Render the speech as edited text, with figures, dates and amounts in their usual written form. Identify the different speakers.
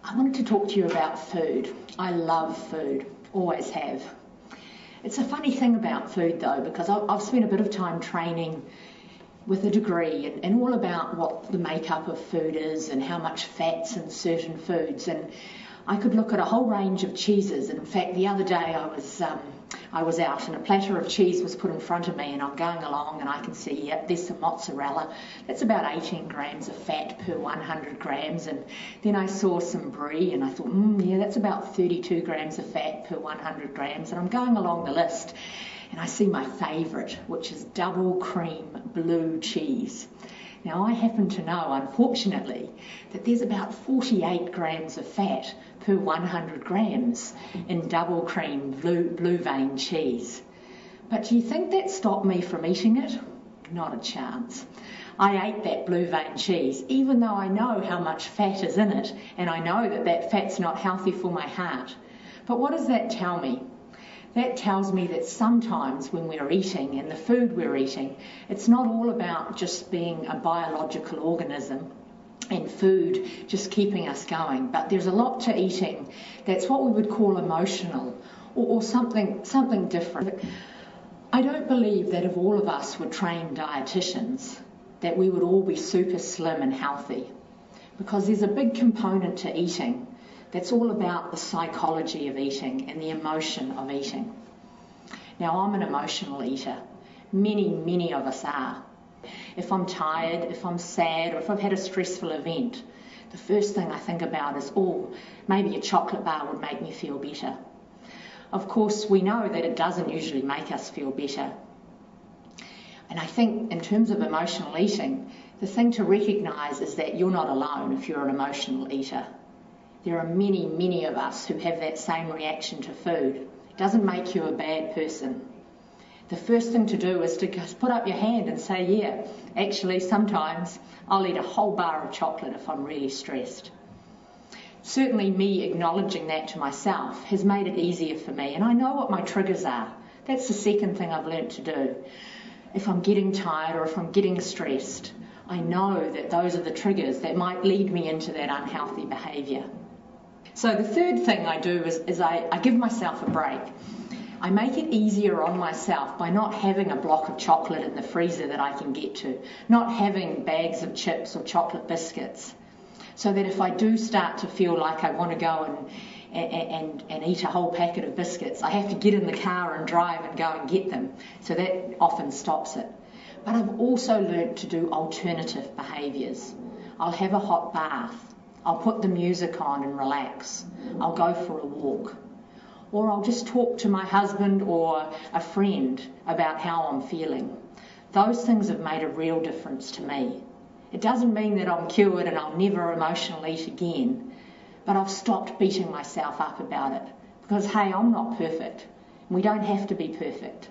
Speaker 1: I wanted to talk to you about food. I love food, always have. It's a funny thing about food though, because I've spent a bit of time training with a degree and all about what the makeup of food is and how much fat's in certain foods. And I could look at a whole range of cheeses. And in fact, the other day I was out and a platter of cheese was put in front of me and I'm going along and I can see, yep, there's some mozzarella. That's about 18 grams of fat per 100 grams. And then I saw some brie and I thought, yeah, that's about 32 grams of fat per 100 grams. And I'm going along the list and I see my favourite, which is double cream blue cheese. Now, I happen to know, unfortunately, that there's about 48 grams of fat per 100 grams in double cream blue vein cheese. But do you think that stopped me from eating it? Not a chance. I ate that blue vein cheese, even though I know how much fat is in it, and I know that that fat's not healthy for my heart. But what does that tell me? That tells me that sometimes when we're eating and the food we're eating, it's not all about just being a biological organism and food just keeping us going, but there's a lot to eating that's what we would call emotional or something different. I don't believe that if all of us were trained dietitians, that we would all be super slim and healthy, because there's a big component to eating that's all about the psychology of eating and the emotion of eating. Now, I'm an emotional eater. Many of us are. If I'm tired, if I'm sad, or if I've had a stressful event, the first thing I think about is, maybe a chocolate bar would make me feel better. Of course, we know that it doesn't usually make us feel better. And I think in terms of emotional eating, the thing to recognise is that you're not alone if you're an emotional eater. There are many of us who have that same reaction to food. It doesn't make you a bad person. The first thing to do is to just put up your hand and say, yeah, actually sometimes I'll eat a whole bar of chocolate if I'm really stressed. Certainly me acknowledging that to myself has made it easier for me, and I know what my triggers are. That's the second thing I've learnt to do. If I'm getting tired or if I'm getting stressed, I know that those are the triggers that might lead me into that unhealthy behaviour. So the third thing I do is I give myself a break. I make it easier on myself by not having a block of chocolate in the freezer that I can get to, not having bags of chips or chocolate biscuits, so that if I do start to feel like I want to go and eat a whole packet of biscuits, I have to get in the car and drive and go and get them. So that often stops it. But I've also learnt to do alternative behaviours. I'll have a hot bath. I'll put the music on and relax. I'll go for a walk. Or I'll just talk to my husband or a friend about how I'm feeling. Those things have made a real difference to me. It doesn't mean that I'm cured and I'll never emotionally eat again, but I've stopped beating myself up about it because, hey, I'm not perfect. We don't have to be perfect.